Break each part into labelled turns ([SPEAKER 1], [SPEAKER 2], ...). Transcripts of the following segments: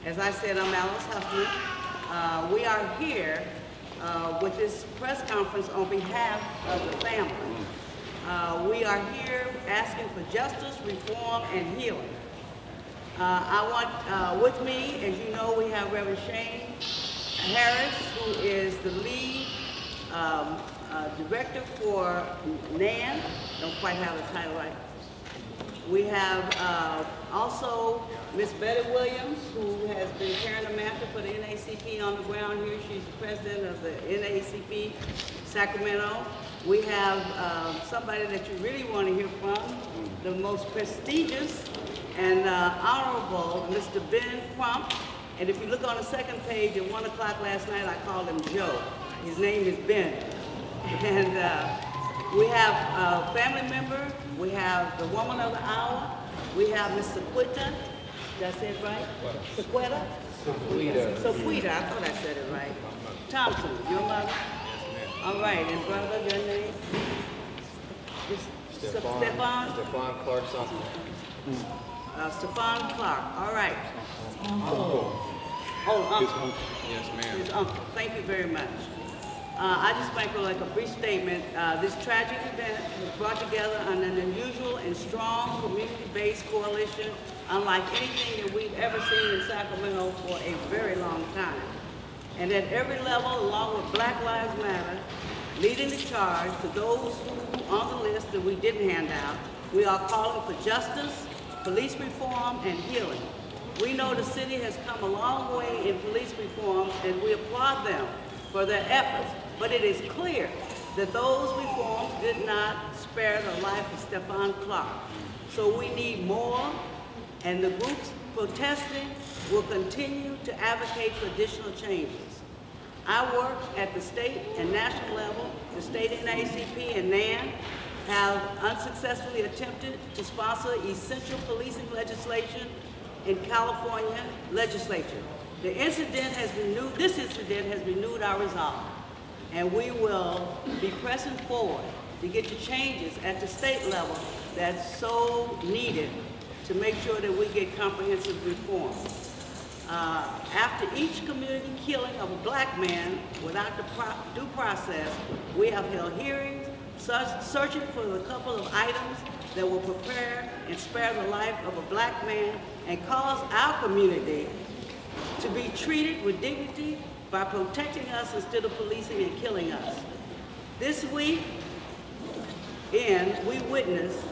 [SPEAKER 1] As I said, I'm Alice Huffman. We are here with this press conference on behalf of the family. We are here asking for justice, reform, and healing. I want, with me, as you know, we have Reverend Harris, who is the lead director for NAN. Don't quite have the title right. We have also Miss Betty Williams, who has been carrying the mantle for the NAACP on the ground here. She's the president of the NAACP Sacramento. We have somebody that you really want to hear from, the most prestigious and honorable Mr. Ben Crump. And if you look on the second page, at 1 o'clock last night, I called him Joe. His name is Ben. And we have a family member. We have the woman of the hour. We have Miss Sequita. Did I say it right? Sequita? Sequita. I thought I said it right. Thompson, your mother? Yes, ma'am. All right, and brother, your name?
[SPEAKER 2] Stephon Clark something.
[SPEAKER 1] Stephon Clark. All right.
[SPEAKER 2] Uncle.
[SPEAKER 1] Oh, uncle.
[SPEAKER 2] His uncle. Yes, ma'am.
[SPEAKER 1] His uncle. Thank you very much. I just make like a brief statement. This tragic event was brought together on an unusual and strong community-based coalition, unlike anything that we've ever seen in Sacramento for a very long time. And at every level, along with Black Lives Matter, leading the charge to those who on the list that we didn't hand out, we are calling for justice, police reform, and healing. We know the city has come a long way in police reforms, and we applaud them for their efforts. But it is clear that those reforms did not spare the life of Stephon Clark. So we need more, and the groups protesting will continue to advocate for additional changes. I work at the state and national level. The state NAACP and NAN have unsuccessfully attempted to sponsor essential policing legislation in California legislature. This incident has renewed our resolve, and we will be pressing forward to get the changes at the state level that's so needed to make sure that we get comprehensive reform. After each community killing of a black man without the due process, we have held hearings searching for the couple of items that will prepare and spare the life of a black man and cause our community to be treated with dignity by protecting us instead of policing and killing us. This week, we witnessed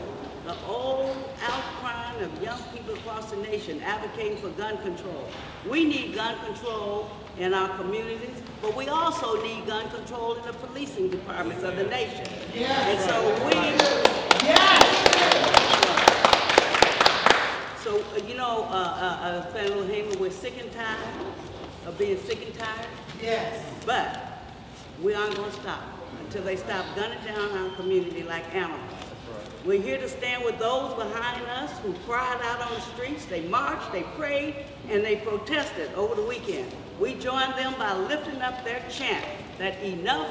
[SPEAKER 1] the old outcry of young people across the nation advocating for gun control. We need gun control in our communities, but we also need gun control in the policing departments of the nation. Yes. And so So, you know, Federal Hamer, we're sick and tired of being sick and tired. Yes. But we aren't going to stop until they stop gunning down our community like animals. We're here to stand with those behind us who cried out on the streets. They marched, they prayed, and they protested over the weekend. We joined them by lifting up their chant that enough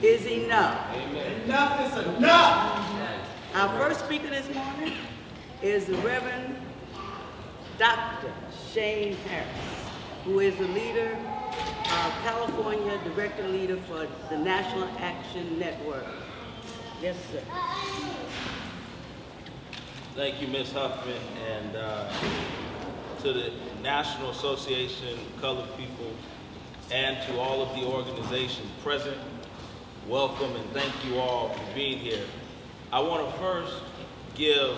[SPEAKER 1] is enough. Amen. Enough is enough. Our first speaker this morning is the Reverend Dr. Shane Harris, who is the leader, California director leader for the National Action Network. Yes, sir.
[SPEAKER 3] Thank you, Ms. Huffman, and to the National Association of Colored People and to all of the organizations present, welcome and thank you all for being here. I want to first give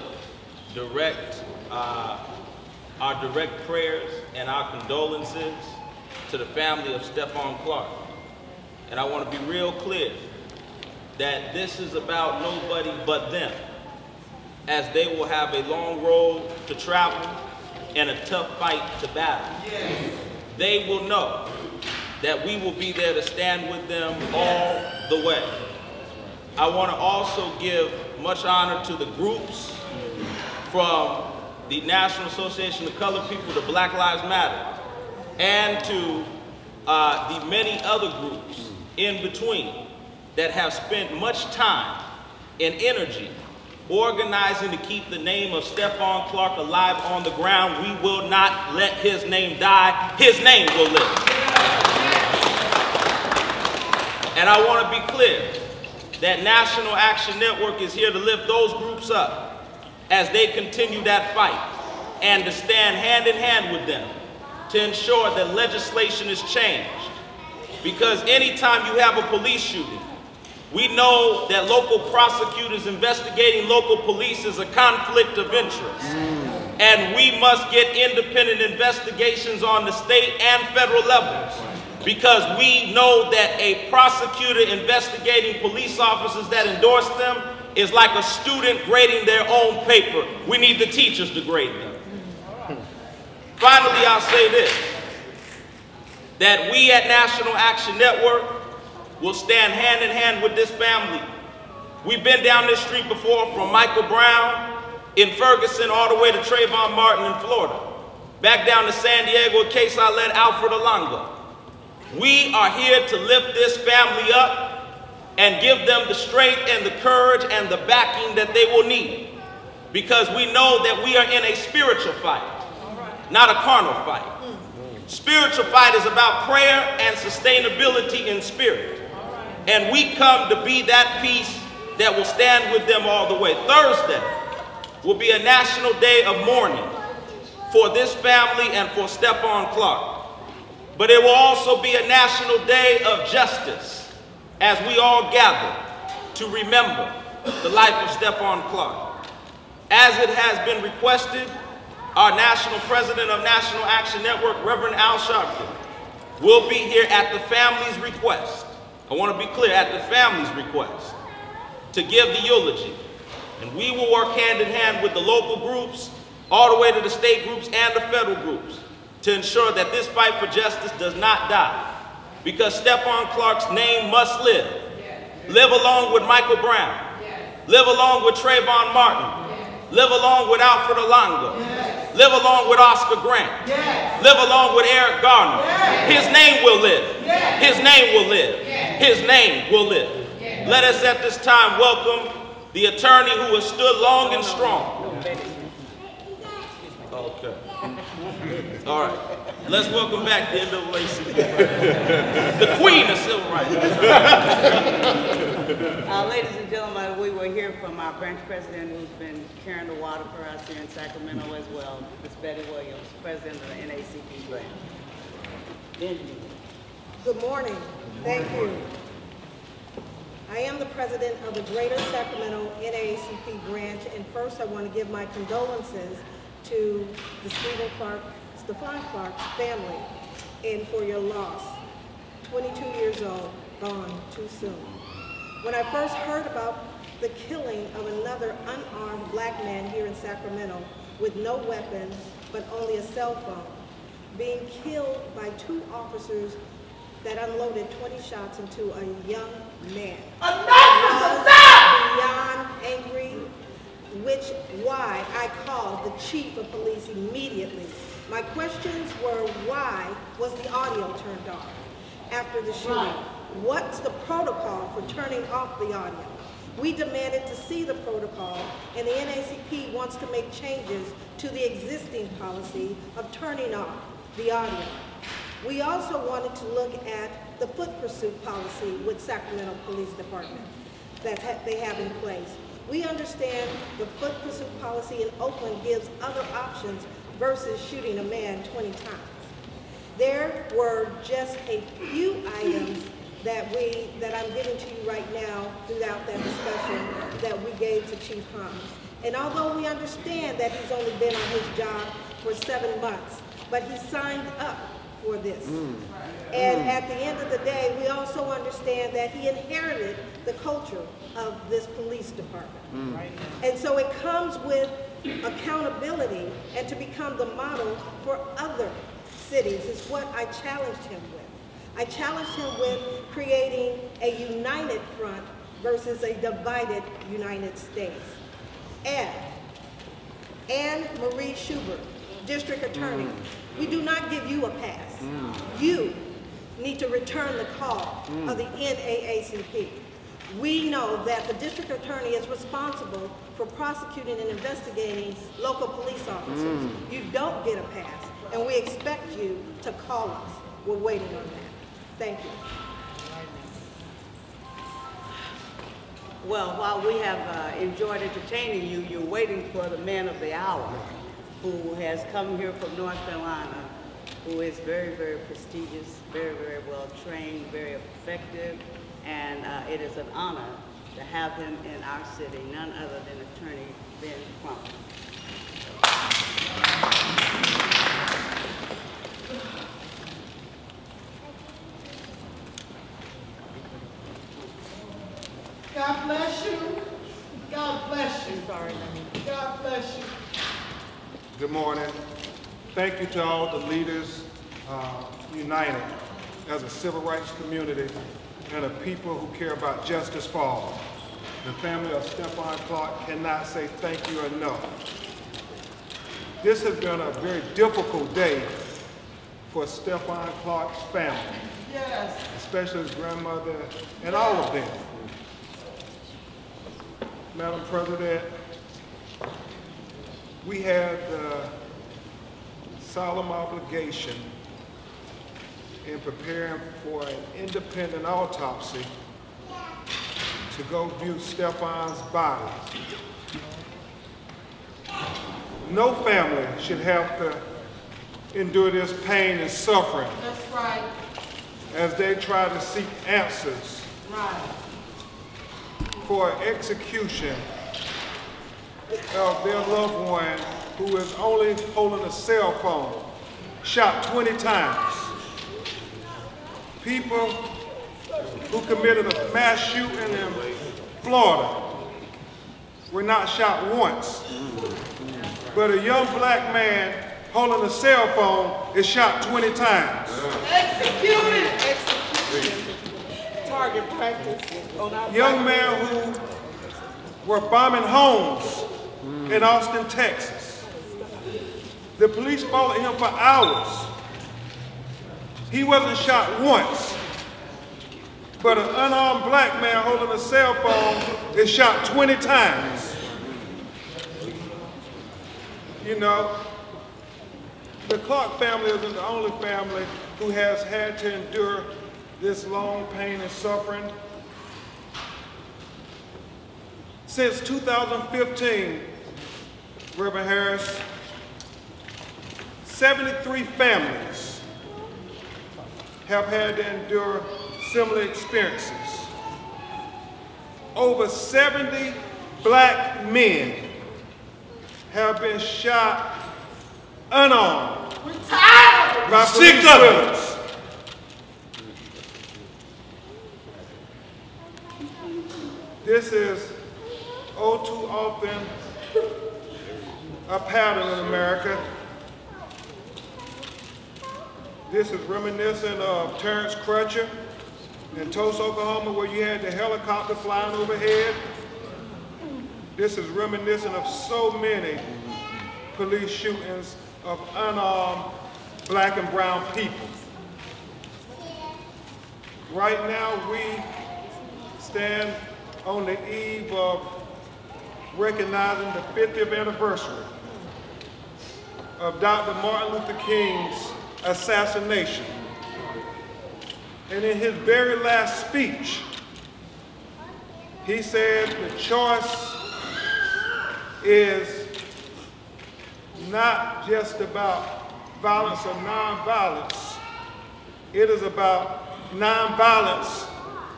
[SPEAKER 3] our direct prayers and our condolences to the family of Stephon Clark. And I want to be real clear that this is about nobody but them, as they will have a long road to travel and a tough fight to battle. Yes. They will know that we will be there to stand with them all the way. I want to also give much honor to the groups from the National Association of Colored People to Black Lives Matter, and to the many other groups in between that have spent much time and energy organizing to keep the name of Stephon Clark alive on the ground. We will not let his name die. His name will live. And I want to be clear that National Action Network is here to lift those groups up as they continue that fight and to stand hand in hand with them to ensure that legislation is changed. Because anytime you have a police shooting, we know that local prosecutors investigating local police is a conflict of interest. And we must get independent investigations on the state and federal levels, because we know that a prosecutor investigating police officers that endorse them is like a student grading their own paper. We need the teachers to grade them. Finally, I'll say this, that we at National Action Network will stand hand in hand with this family. We've been down this street before, from Michael Brown in Ferguson all the way to Trayvon Martin in Florida, back down to San Diego, a case I led, Alfred Alonga. We are here to lift this family up and give them the strength and the courage and the backing that they will need, because we know that we are in a spiritual fight, not a carnal fight. Spiritual fight is about prayer and sustainability in spirit. And we come to be that piece that will stand with them all the way. Thursday will be a national day of mourning for this family and for Stephon Clark. But it will also be a national day of justice as we all gather to remember the life of Stephon Clark. As it has been requested, our national president of National Action Network, Reverend Sharpton, will be here at the family's request. I want to be clear, at the family's request, to give the eulogy. And we will work hand in hand with the local groups, all the way to the state groups and the federal groups, to ensure that this fight for justice does not die. Because Stephon Clark's name must live. Live along with Michael Brown. Live along with Trayvon Martin. Live along with Alfred Alonga. Live along with Oscar Grant. Live along with Eric Garner. His name will live. His name will live. His name will live. Let us at this time welcome the attorney who has stood long and strong. Okay. All right. Let's welcome back the NAACP. The queen of civil rights.
[SPEAKER 1] Ladies and gentlemen, we will hear from our branch president, who's been carrying the water for us here in Sacramento as well, Ms. Betty Williams, president of the NAACP branch. Benjamin.
[SPEAKER 4] Good morning. Thank you. I am the president of the Greater Sacramento NAACP branch, and first I want to give my condolences to the Stephon Clark's family and for your loss. 22 years old, gone too soon. When I first heard about the killing of another unarmed black man here in Sacramento with no weapons but only a cell phone, being killed by two officers that unloaded 20 shots into a young man, beyond angry, why I called the chief of police immediately. My questions were, why was the audio turned off after the shooting? What's the protocol for turning off the audio? We demanded to see the protocol, and the NAACP wants to make changes to the existing policy of turning off the audio. We also wanted to look at the foot pursuit policy with Sacramento Police Department that they have in place. We understand the foot pursuit policy in Oakland gives other options versus shooting a man 20 times. There were just a few items that I'm giving to you right now throughout that discussion that we gave to Chief Holmes. And although we understand that he's only been on his job for 7 months, but he signed up for this. And at the end of the day, we also understand that he inherited the culture of this police department. And so it comes with accountability, and to become the model for other cities is what I challenged him with. I challenged him with creating a united front versus a divided United States. Anne Marie Schubert, District Attorney, we do not give you a pass. You need to return the call of the NAACP. We know that the district attorney is responsible for prosecuting and investigating local police officers. You don't get a pass, and we expect you to call us. We're waiting on that. Thank you.
[SPEAKER 1] Well, while we have enjoyed entertaining you, you're waiting for the man of the hour, who has come here from North Carolina, who is very, very prestigious, very, very well trained, very effective, and it is an honor to have him in our city, none other than Attorney Ben Crump.
[SPEAKER 5] God bless you. God bless you.
[SPEAKER 1] Sorry,
[SPEAKER 5] God bless you.
[SPEAKER 6] Good morning. Thank you to all the leaders united as a civil rights community and a people who care about justice for all. The family of Stephon Clark cannot say thank you enough. This has been a very difficult day for Stephon Clark's family,
[SPEAKER 5] Yes.
[SPEAKER 6] especially his grandmother and all of them. Madam President, we had the solemn obligation in preparing for an independent autopsy to go view Stephon's body. No family should have to endure this pain and suffering
[SPEAKER 5] That's right.
[SPEAKER 6] as they try to seek answers
[SPEAKER 5] Right.
[SPEAKER 6] for execution of their loved one who is only holding a cell phone, shot 20 times. People who committed a mass shooting in Florida were not shot once, but a young black man holding a cell phone is shot 20 times.
[SPEAKER 5] Executed. Target practice on our
[SPEAKER 6] Young man who were bombing homes in Austin, Texas. The police followed him for hours. He wasn't shot once, but an unarmed black man holding a cell phone is shot 20 times. You know, the Clark family isn't the only family who has had to endure this long pain and suffering. Since 2015, Reverend Harris, 73 families have had to endure similar experiences. Over 70 black men have been shot unarmed by police killers. This is all too often a pattern in America. This is reminiscent of Terrence Crutcher in Tulsa, Oklahoma, where you had the helicopter flying overhead. This is reminiscent of so many police shootings of unarmed black and brown people. Right now, we stand on the eve of recognizing the 50th anniversary of Dr. Martin Luther King's assassination. And in his very last speech, he said the choice is not just about violence or nonviolence. It is about nonviolence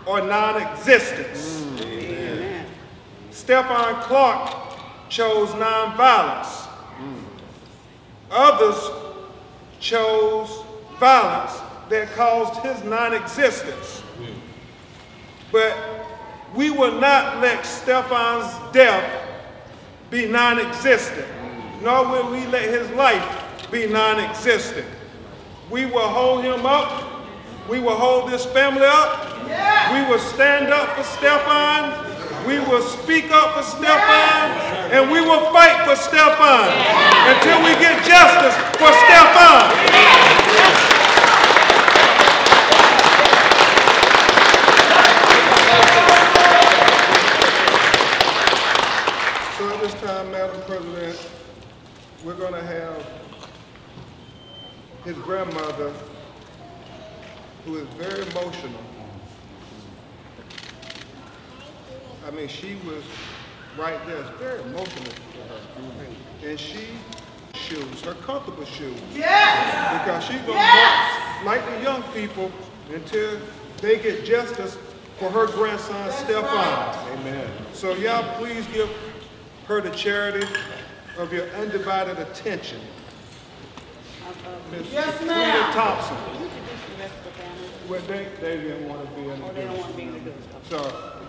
[SPEAKER 6] or non-existence.
[SPEAKER 1] Amen.
[SPEAKER 6] Stephon Clark chose nonviolence. Others chose violence that caused his non-existence. But we will not let Stephon's death be non-existent, nor will we let his life be non-existent. We will hold him up. We will hold this family up. We will stand up for Stephon. We will speak up for Stephon. And we will fight for Stephon until we get justice for Stephon. we're going to have his grandmother, who is very emotional. I mean, she was right there. It's very emotional for her. And she shoes, her comfortable shoes.
[SPEAKER 5] Yes!
[SPEAKER 6] Because she's going to
[SPEAKER 5] Yes!
[SPEAKER 6] walk like the young people until they get justice for her grandson, Stephon.
[SPEAKER 5] Right.
[SPEAKER 6] Amen. So y'all please give her the charity of your undivided attention. Miss
[SPEAKER 5] Yes,
[SPEAKER 6] Shequita
[SPEAKER 5] ma'am.
[SPEAKER 6] Thompson.
[SPEAKER 1] Introduce the rest of the family.
[SPEAKER 6] Well, they didn't want to be in
[SPEAKER 1] Oh, they don't want to be introduced.
[SPEAKER 6] So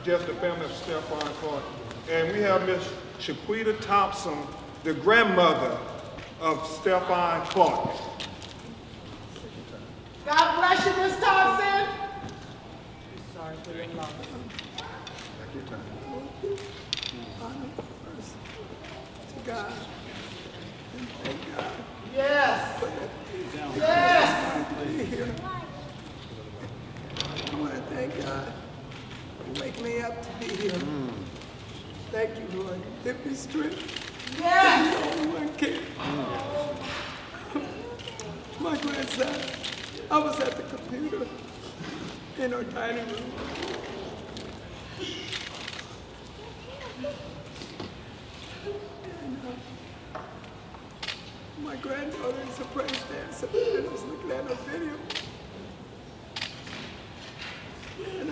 [SPEAKER 6] just the family of Stephon Clark. And we have Miss Shaquita Thompson, the grandmother of Stephon Clark.
[SPEAKER 5] God bless you, Miss Thompson.
[SPEAKER 1] Sorry for your loss.
[SPEAKER 6] Take your time.
[SPEAKER 7] God. Thank God.
[SPEAKER 5] Yes. Yes.
[SPEAKER 7] I want to thank God for waking me up to be here. Thank you, Lord. Give me strength.
[SPEAKER 5] Yes.
[SPEAKER 7] The only one can. My grandson, I was at the computer in our dining room. My granddaughter is a praise dancer, and I was looking at her video. And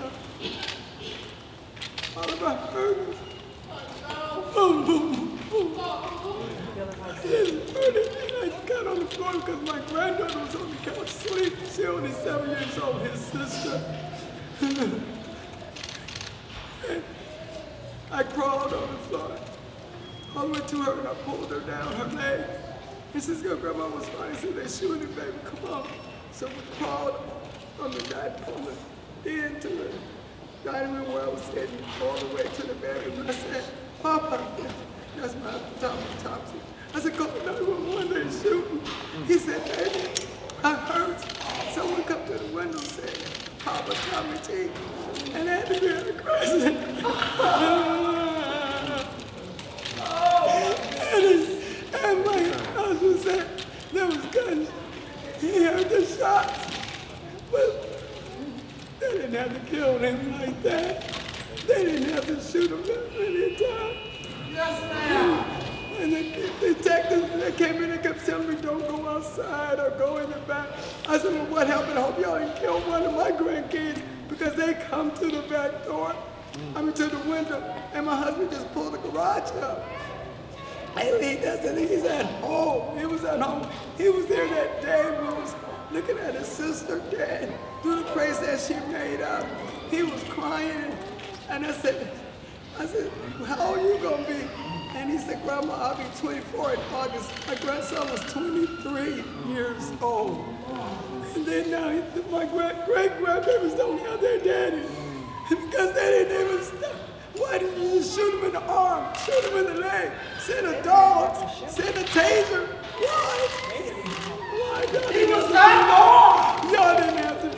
[SPEAKER 7] all of I heard was, boom, boom, boom. I didn't heard it, and I got on the floor because my granddaughter was on the couch sleeping. She's only 7 years old, his sister. And I crawled on the floor. I went to her and I pulled her down, her leg. And she said, Grandma was fine. I said, they're shooting, baby, come on. So we crawled from the into the dining room where I was sitting, all the way to the bedroom. I said, Papa, that's my Thompson. I said, call 911, they're shooting. He said, baby, I heard someone come to the window and said, Papa, Tommy T. And I had to be on the crescent. And my husband said there was guns. He heard the shots, but they didn't have to kill him like that. They didn't have to shoot him that many times.
[SPEAKER 5] Yes, ma'am.
[SPEAKER 7] And the detectives that came in and kept telling me, don't go outside or go in the back. I said, well, what happened? I hope y'all didn't kill one of my grandkids because they come to the back door, to the window, and my husband just pulled the garage up. And he doesn't, he's at home. He was at home. He was there that day when he was looking at his sister dead, doing the praise that she made up. He was crying, and I said, how old are you gonna be? And he said, Grandma, I'll be 24 in August. My grandson was 23 years old. And then now my great-grandparents don't have their daddy because they didn't even stop. Why didn't you just shoot him in the arm, shoot him in the leg, send a dog, send a taser? Why? Y'all
[SPEAKER 5] He was not born.
[SPEAKER 7] Y'all didn't have to.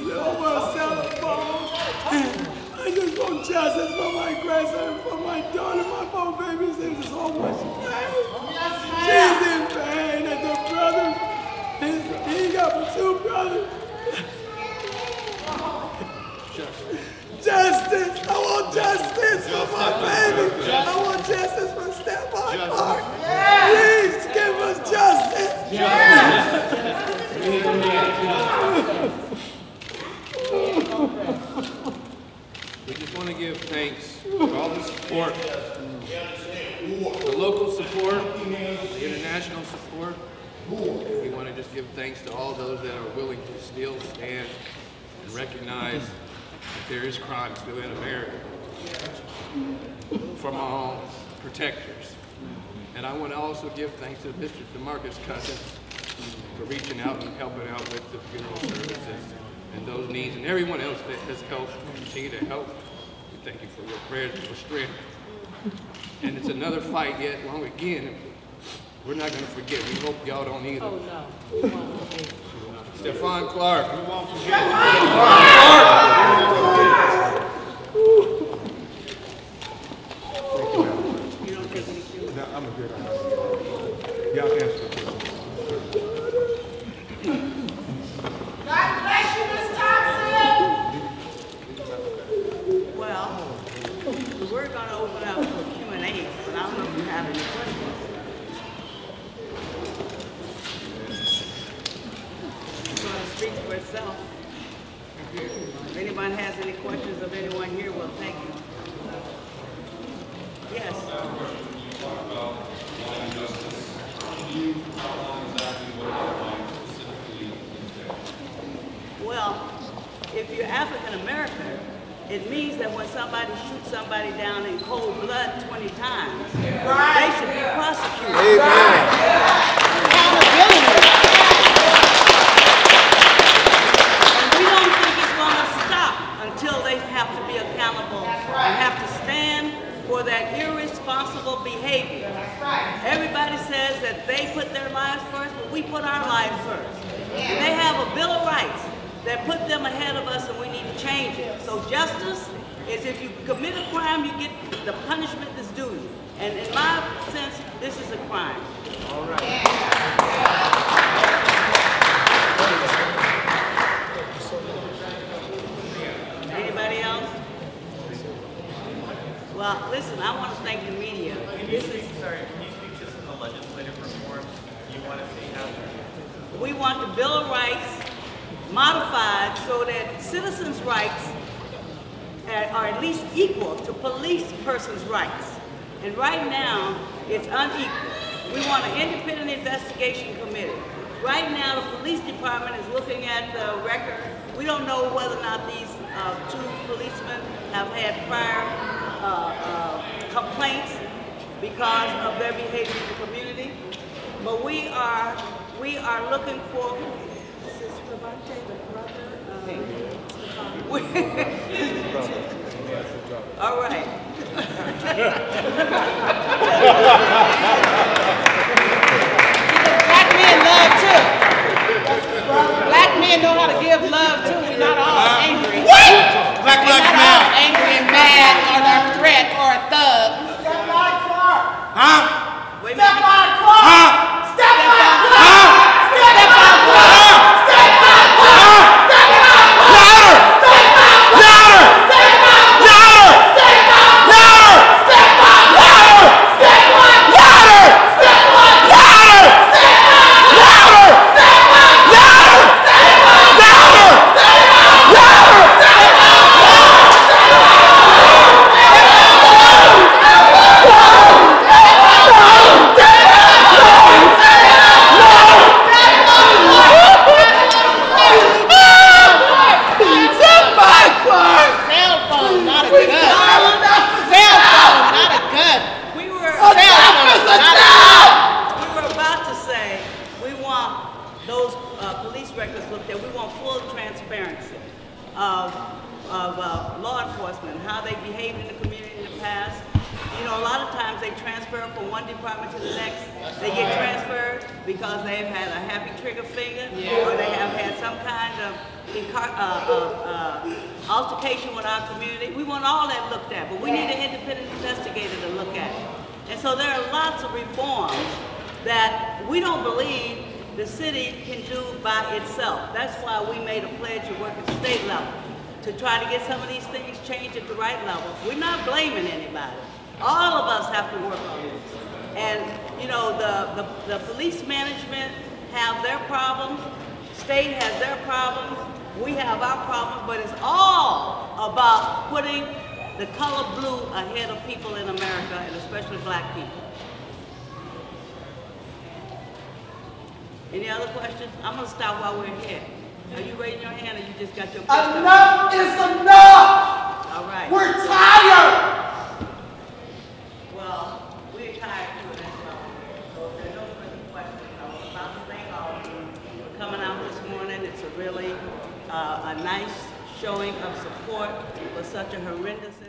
[SPEAKER 7] Y'all want to sell a phone. I just want justice for my grandson, for my daughter, my four babies. There's so much pain. She's in pain, and the brother, he got 2 brothers. Justice! I want justice for my baby! I want justice for Stephon Clark! Please give us justice!
[SPEAKER 2] We just want to give thanks for all the support, the local support, the international support. We want to just give thanks to all those that are willing to still stand and recognize that there is crime still in America from our own protectors. And I want to also give thanks to Mr. DeMarcus Cousin for reaching out and helping out with the funeral services and those needs, and everyone else that has helped continue to help. We thank you for your prayers and your strength. And it's another fight yet, long again, we're not going to forget. We hope y'all don't either.
[SPEAKER 1] Oh, no. We won't forget.
[SPEAKER 2] Stephon Clark. We won't forget.
[SPEAKER 1] You don't take any cues.
[SPEAKER 6] No, I'm a good Y'all answer the question.
[SPEAKER 5] God bless you, Ms. Thompson.
[SPEAKER 1] Well, we're going to open up for Q&A, but I don't know if you have any questions. It's going to speak for itself. If anyone has any questions of anyone here, we'll take them. Yes. Well, if you're African American, it means that when somebody shoots somebody down in cold blood 20 times, they should be prosecuted. Accountability. And we don't think it's going to stop until they have to be accountable and have to stand for that irresponsible behavior. Everybody says that they put their lives first, but we put our lives first. And they have a Bill of Rights that put them ahead of us, and we need to change it. So justice is if you commit a crime, you get the punishment that's due you. And in my sense, this is a crime. All right. Anybody else? Well, listen, I want to thank the media. This is.
[SPEAKER 8] Sorry, can you speak just on the legislative reforms you want to see happen?
[SPEAKER 1] We want the Bill of Rights modified so that citizens' rights are at least equal to police persons' rights. And right now, it's unequal. We want an independent investigation committee. Right now, the police department is looking at the record. We don't know whether or not these two policemen have had prior complaints because of their behavior in the community. But we are looking for. This is Levante, the brother. All right.
[SPEAKER 5] Black men love too. Black men know how to give love too. We're not all angry.
[SPEAKER 9] What? Black
[SPEAKER 5] We're
[SPEAKER 9] Lives
[SPEAKER 5] not all
[SPEAKER 9] Matter.
[SPEAKER 5] angry and mad or a threat or a thug.
[SPEAKER 9] Stephon Clark. Huh?
[SPEAKER 1] Wait a minute.
[SPEAKER 9] Stephon Clark. Huh?
[SPEAKER 5] Stephon
[SPEAKER 9] Clark.
[SPEAKER 5] Stephon Clark.
[SPEAKER 9] Stephon Clark. Stephon Clark. Louder. Stephon Clark. Stephon Clark. Stephon Clark. Stephon Clark. Stephon Clark. Stephon Clark. Stephon Clark. Stephon Clark. Stephon Clark.
[SPEAKER 1] Law enforcement, how they behaved in the community in the past. You know, a lot of times they transfer from one department to the next. They get transferred because they've had a happy trigger finger, or they have had some kind of altercation with our community. We want all that looked at, but we need an independent investigator to look at it. And so there are lots of reforms that we don't believe the city can do by itself. That's why we made a pledge to work at the state level, to try to get some of these things changed at the right level. We're not blaming anybody. All of us have to work on this. And, you know, the police management have their problems, state has their problems, we have our problems, but it's all about putting the color blue ahead of people in America, and especially black people. Any other questions? I'm gonna stop while we're here. Are you raising your hand or you just got your fist up?
[SPEAKER 9] Enough is enough.
[SPEAKER 1] All right.
[SPEAKER 9] We're tired.
[SPEAKER 1] Well, we're tired too, and that's why we're here. So if there are no further questions, I was about to thank all of you for coming out this morning. It's a really a nice showing of support for such a horrendous